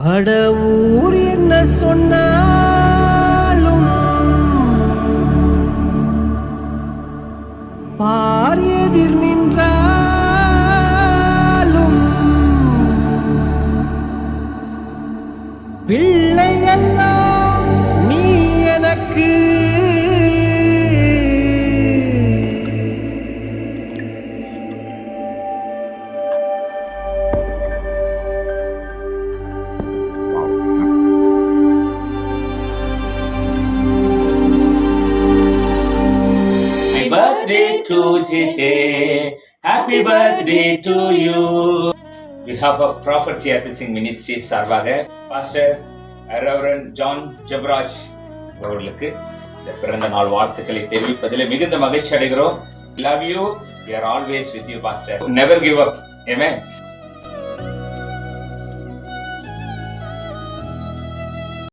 அட ஊர் என்ன சொன்னாலும் பார் எதிர் நின்றாலும் பிள்ளையெல்லாம் நீ எனக்கு birthday to JJ. Happy birthday to you. We have a Prophet Theatricing Ministry சார்பாக பாஸ்டர் ரெவரண்ட் ஜான் ஜெபராஜ் அவர்களுக்கு இந்த பிறந்த நாள் வாழ்த்துக்களை தெரிவிப்பதில் மிகுந்த மகிழ்ச்சி அடைகிறோம். Love you. We are always with you, Pastor. Never give up. Amen.